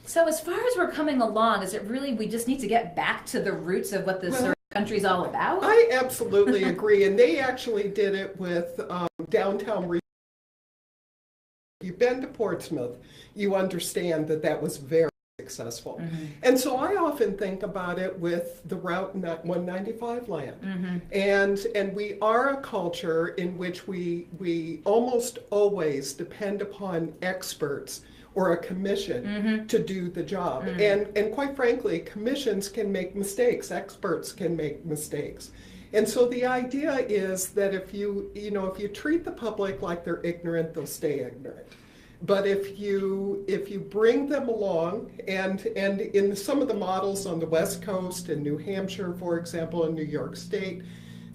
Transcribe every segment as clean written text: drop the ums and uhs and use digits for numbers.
So as far as we're coming along, is it really we just need to get back to the roots of what this Well, sort of country's all about? I absolutely agree. And they actually did it with downtown. You've been to Portsmouth, you understand that that was very successful. Mm-hmm. And so I often think about it with the Route 195 land. Mm-hmm. And we are a culture in which we almost always depend upon experts or a commission Mm-hmm. to do the job. Mm-hmm. And quite frankly, commissions can make mistakes, experts can make mistakes. And so the idea is that if you treat the public like they're ignorant, they'll stay ignorant. But if you bring them along, and in some of the models on the West Coast, in New Hampshire, for example, in New York State,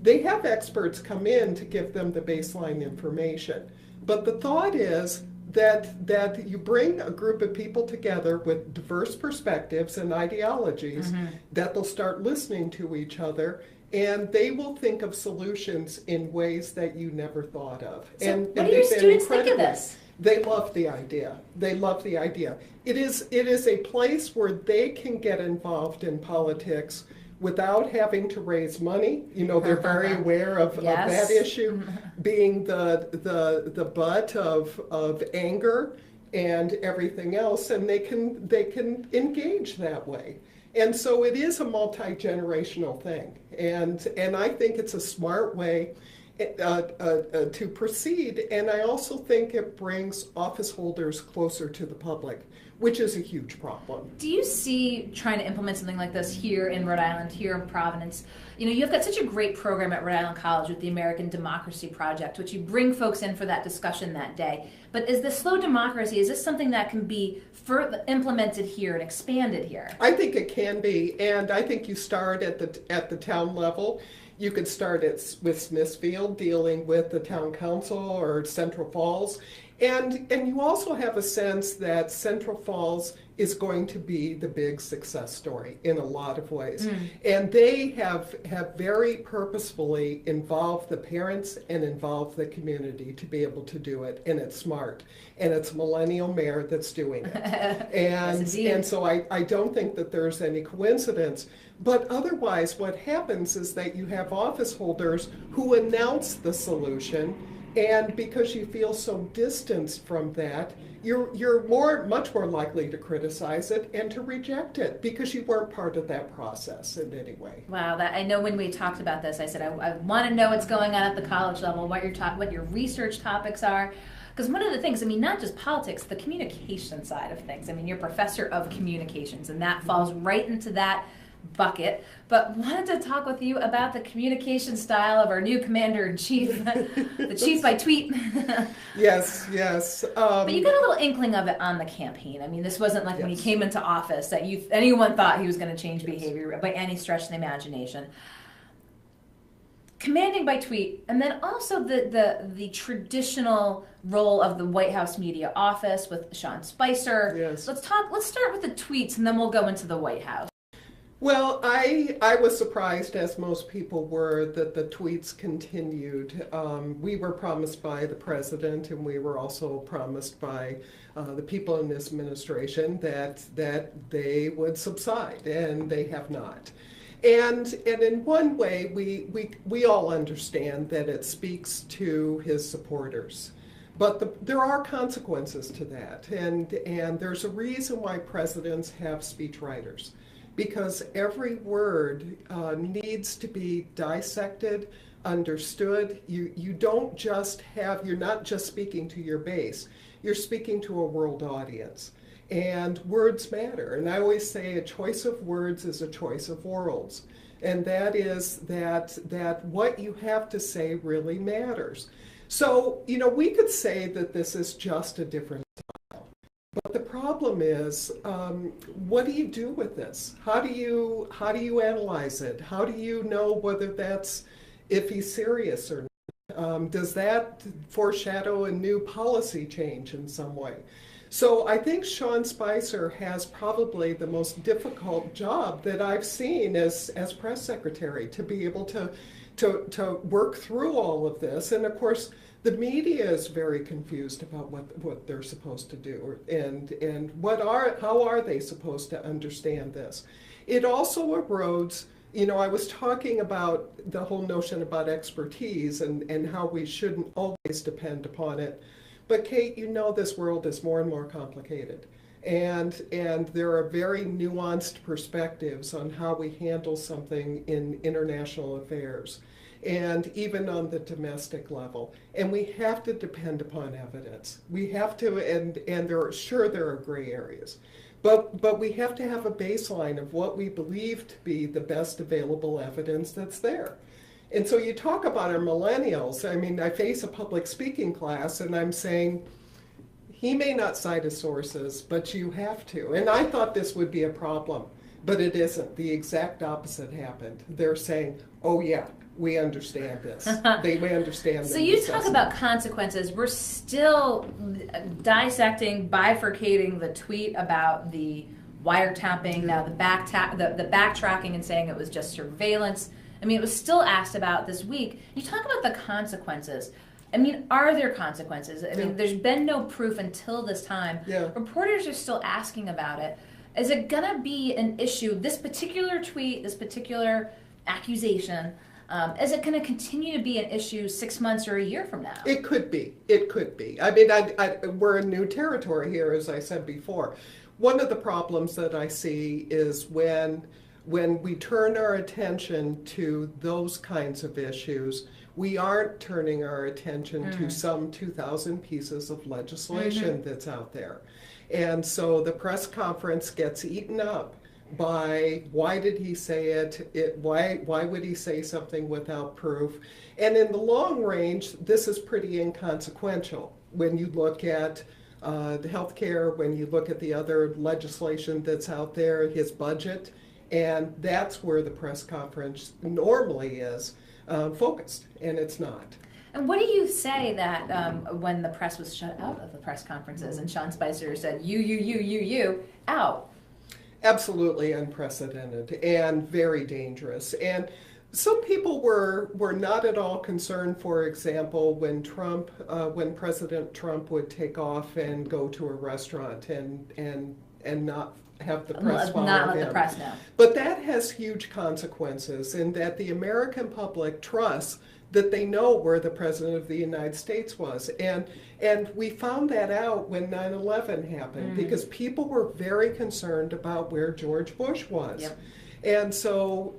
they have experts come in to give them the baseline information. But the thought is that you bring a group of people together with diverse perspectives and ideologies, Mm-hmm. that they'll start listening to each other, and they will think of solutions in ways that you never thought of. So And what do your they've been students think of incredible. this? They love the idea. They love the idea. It is a place where they can get involved in politics without having to raise money. They're very aware of Yes. that issue being the butt of anger and everything else, and they can engage that way. And so it is a multi-generational thing, and I think it's a smart way to proceed. And I also think it brings office holders closer to the public, which is a huge problem. Do you see trying to implement something like this here in Rhode Island, here in Providence? You've got such a great program at Rhode Island College with the American Democracy Project, which you bring folks in for that discussion that day. But is the slow democracy, is this something that can be further implemented here and expanded here? I think it can be, and I think you start at the town level. You could start with Smithfield, dealing with the town council, or Central Falls. And you also have a sense that Central Falls is going to be the big success story in a lot of ways. And they have very purposefully involved the parents and involved the community to be able to do it. And it's smart. And it's a millennial mayor that's doing it. And so I don't think that there's any coincidence. But otherwise, what happens is that you have office holders who announce the solution, and because you feel so distanced from that, you're much more likely to criticize it and to reject it because you weren't part of that process in any way. Wow, I know when we talked about this, I said I want to know what's going on at the college level, what your research topics are. Because one of the things, not just politics, the communication side of things. You're a professor of communications, and that falls right into that bucket. But wanted to talk with you about the communication style of our new commander-in-chief, the chief by tweet. Yes. But you got a little inkling of it on the campaign. This wasn't like when he came into office that anyone thought he was going to change behavior by any stretch of the imagination. Commanding by tweet, and then also the traditional role of the White House media office with Sean Spicer. Yes. Let's start with the tweets, and then we'll go into the White House. Well, I was surprised, as most people were, that the tweets continued. We were promised by the president, and we were also promised by the people in this administration that they would subside, and they have not. And in one way, we all understand that it speaks to his supporters. But there are consequences to that, and there's a reason why presidents have speechwriters. Because every word needs to be dissected, understood. You're not just speaking to your base, you're speaking to a world audience. And words matter. And I always say a choice of words is a choice of worlds. And that is that what you have to say really matters. So, we could say that this is just a different style. But the problem is, what do you do with this? How do you analyze it? How do you know whether if he's serious or not? Does that foreshadow a new policy change in some way? So I think Sean Spicer has probably the most difficult job that I've seen as press secretary, to be able to work through all of this. And of course, The media is very confused about what they're supposed to do, and how are they supposed to understand this. It also erodes, I was talking about the whole notion about expertise and how we shouldn't always depend upon it. But Kate, this world is more and more complicated. And there are very nuanced perspectives on how we handle something in international affairs, and even on the domestic level. And we have to depend upon evidence. We have to, and there are gray areas. But we have to have a baseline of what we believe to be the best available evidence that's there. And so you talk about our millennials. I mean, I face a public speaking class and I'm saying, he may not cite his sources, but you have to. And I thought this would be a problem, but it isn't. The exact opposite happened. They're saying, oh yeah, we understand this. We understand. So you talk about consequences. We're still dissecting, bifurcating the tweet about the wiretapping, now the backtracking and saying it was just surveillance. I mean, it was still asked about this week. You talk about the consequences. I mean, are there consequences? I mean, there's been no proof until this time. Yeah. Reporters are still asking about it. Is it going to be an issue, this particular tweet, this particular accusation, is it going to continue to be an issue 6 months or a year from now? It could be. It could be. I mean, we're in new territory here, as I said before. One of the problems that I see is when we turn our attention to those kinds of issues, we aren't turning our attention to some 2,000 pieces of legislation that's out there. And so the press conference gets eaten up by why did he say it, why would he say something without proof? And in the long range, this is pretty inconsequential when you look at the healthcare, when you look at the other legislation that's out there, his budget, and that's where the press conference normally is focused, and it's not. And what do you say that when the press was shut out of the press conferences and Sean Spicer said, you, out? Absolutely unprecedented and very dangerous. And some people were not at all concerned, for example, when President Trump would take off and go to a restaurant and not have the press follow him. Not let the press know. But that has huge consequences in that the American public trusts that they know where the President of the United States was. And we found that out when 9/11 happened because people were very concerned about where George Bush was. Yep. And so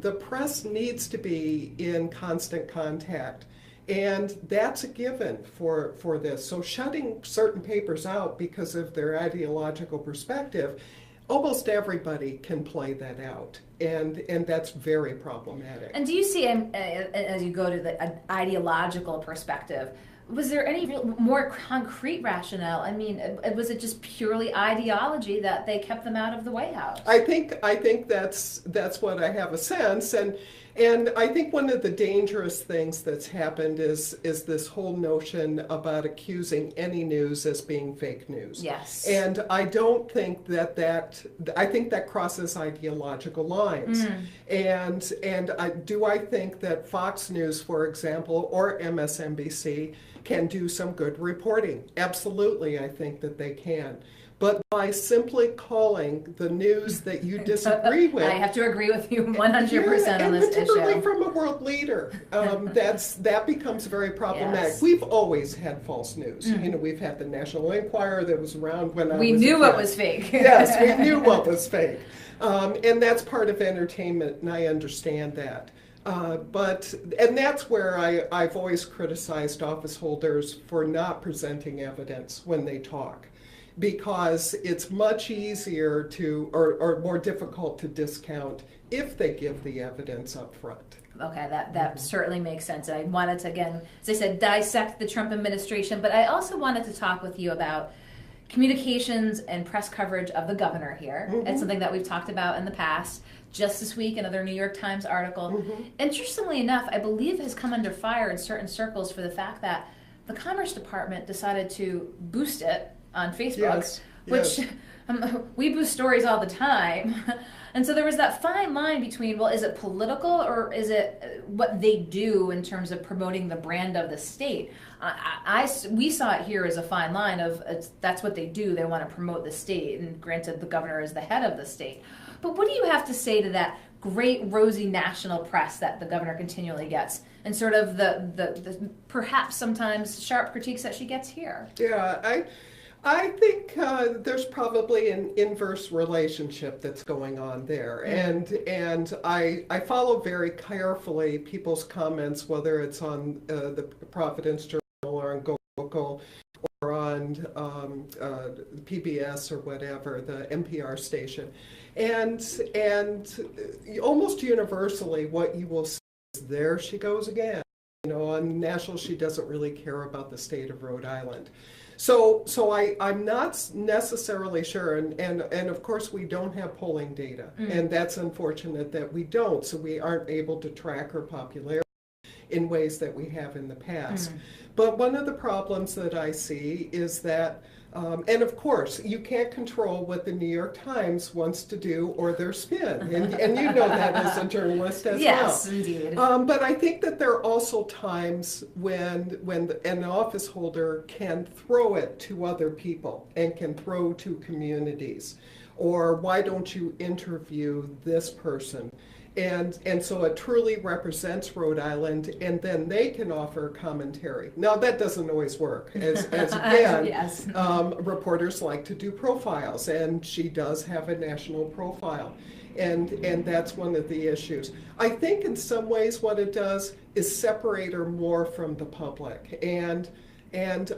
the press needs to be in constant contact. And that's a given for this. So shutting certain papers out because of their ideological perspective, almost everybody can play that out. And that's very problematic. And do you see, as you go to the ideological perspective, was there any more concrete rationale? I mean, was it just purely ideology that they kept them out of the White House? I think that's what I have a sense, and I think one of the dangerous things that's happened is this whole notion about accusing any news as being fake news. Yes. And I don't think I think that crosses ideological lines. And I think that Fox News, for example, or MSNBC can do some good reporting. Absolutely, I think that they can. But by simply calling the news that you disagree with... I have to agree with you 100% on this issue. And particularly from a world leader, that becomes very problematic. Yes. We've always had false news. We've had the National Enquirer that was around when I was We knew what was fake. Yes, we knew what was fake. And that's part of entertainment, and I understand that. And that's where I've always criticized office holders for not presenting evidence when they talk, because it's much easier or more difficult to discount if they give the evidence up front. Okay, that certainly makes sense. I wanted to, again, as I said, dissect the Trump administration, but I also wanted to talk with you about communications and press coverage of the governor here. It's something that we've talked about in the past. Just this week, another New York Times article. Interestingly enough, I believe has come under fire in certain circles for the fact that the Commerce Department decided to boost it on Facebook, which We boost stories all the time. And so there was that fine line between, well, is it political or is it what they do in terms of promoting the brand of the state? We saw it here as a fine line of that's what they do. They want to promote the state. And granted, the governor is the head of the state. But what do you have to say to that great rosy national press that the governor continually gets and sort of the perhaps sometimes sharp critiques that she gets here? Yeah, I think there's probably an inverse relationship that's going on there, and I follow very carefully people's comments, whether it's on the Providence Journal or on Go or on PBS or whatever, the NPR station, and almost universally what you will see is there she goes again. On national, she doesn't really care about the state of Rhode Island. So I'm not necessarily sure, and of course we don't have polling data, and that's unfortunate that we don't, so we aren't able to track her popularity in ways that we have in the past. But one of the problems that I see is that, and of course, you can't control what the New York Times wants to do or their spin, and you know that as a journalist as well. Yes, indeed. But I think that there are also times when an office holder can throw it to other people and can throw to communities, or why don't you interview this person? And so it truly represents Rhode Island, and then they can offer commentary. Now that doesn't always work, as again, yes. Reporters like to do profiles, and she does have a national profile, and that's one of the issues. I think in some ways what it does is separate her more from the public, and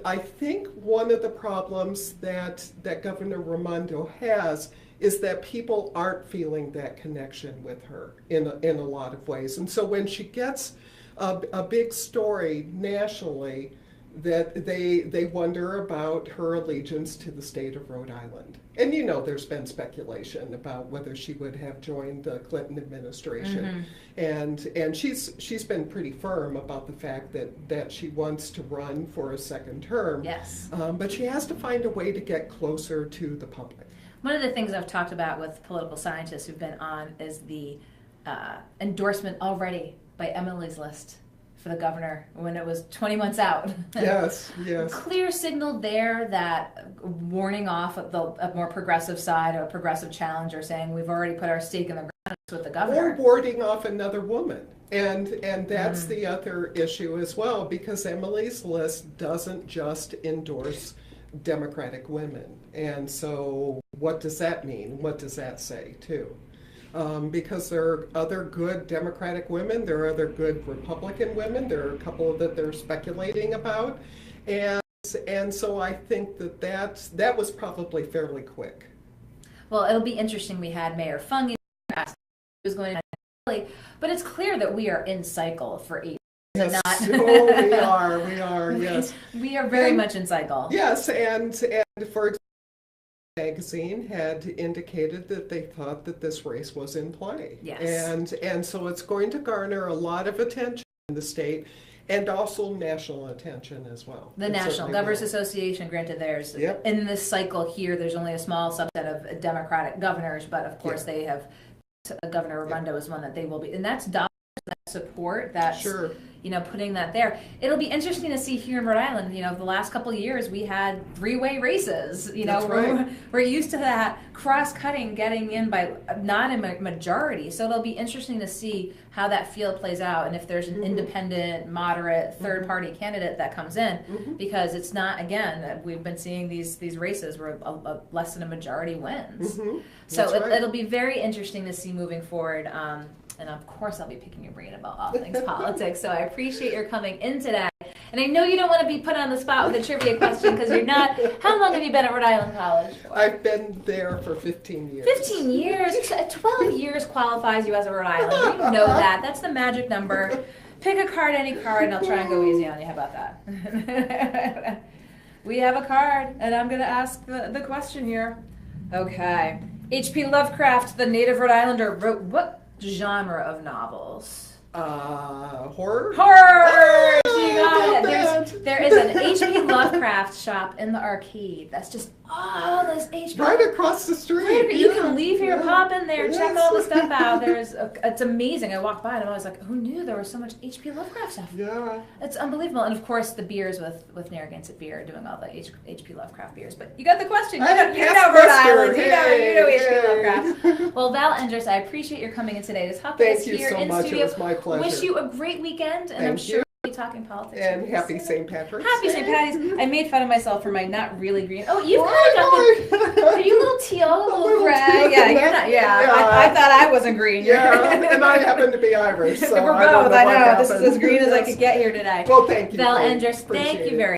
I think one of the problems that Governor Raimondo has is that people aren't feeling that connection with her in a lot of ways. And so when she gets a big story nationally, that they wonder about her allegiance to the state of Rhode Island. And there's been speculation about whether she would have joined the Clinton administration. And she's been pretty firm about the fact that she wants to run for a second term. Yes. But she has to find a way to get closer to the public. One of the things I've talked about with political scientists who've been on is the endorsement already by Emily's List for the governor when it was 20 months out. Yes. Clear signal there that warning off a more progressive side or a progressive challenger saying we've already put our stake in the ground with the governor. Or warding off another woman. And that's the other issue as well, because Emily's List doesn't just endorse Democratic women. And so what does that mean? What does that say too? Because there are other good Democratic women, there are other good Republican women, there are a couple that they're speculating about, and so I think that was probably fairly quick. Well, it'll be interesting. We had Mayor Fung was going to, but it's clear that we are in cycle for 8 years. Yes, we are, yes. We are very much in cycle. Yes, and for example, magazine had indicated that they thought that this race was in play. Yes. And so it's going to garner a lot of attention in the state and also national attention as well. The National Governors Association granted theirs. Yep. In this cycle here, there's only a small subset of Democratic governors, but of course they have, Governor Raimondo is one that they will be, and that's dollars, that support, that's sure. Putting that there. It'll be interesting to see here in Rhode Island, the last couple of years we had three-way races, That's right. we're used to that cross-cutting getting in by not a majority. So it'll be interesting to see how that field plays out and if there's an independent, moderate, third-party candidate that comes in, because it's not, again, we've been seeing these races where less than a majority wins. So it'll be very interesting to see moving forward. And of course, I'll be picking your brain about all things politics. So I appreciate your coming in today. And I know you don't want to be put on the spot with a trivia question because you're not. How long have you been at Rhode Island College for? I've been there for 15 years. 15 years? 12 years qualifies you as a Rhode Islander. You know that. That's the magic number. Pick a card, any card, and I'll try and go easy on you. How about that? We have a card, and I'm going to ask the question here. Okay. H.P. Lovecraft, the native Rhode Islander, wrote what genre of novels? Horror? Horror! Oh, She got it. that. There is an H.P. Lovecraft shop in the arcade. That's just all this H.P. Right across the street. You can leave here, pop in there, check Yes. all the stuff out. It's amazing. I walked by and I was like, who knew there was so much H.P. Lovecraft stuff? Yeah. It's unbelievable. And of course, the beers with Narragansett Beer are doing all the H.P. Lovecraft beers. But you got the question. You know Rhode Island. You know H.P. Lovecraft. Well, Val Endress, I appreciate your coming in today to talk to us here in much. studio. It was my pleasure. Wish you a great weekend, and I'm sure we'll be talking politics. And happy St. Patrick's Happy Day. St. Patty's. I made fun of myself for my not really green. Oh, you've kind of got the. Are you a little teal, a little gray? Yeah, you're not. Yeah, I thought I wasn't green. Yeah, and I happen to be Irish, so we're I don't both. know I what know. This is happened. as green as I could get here today. Well, thank you. Val Kate. Endress, Appreciate thank you it. very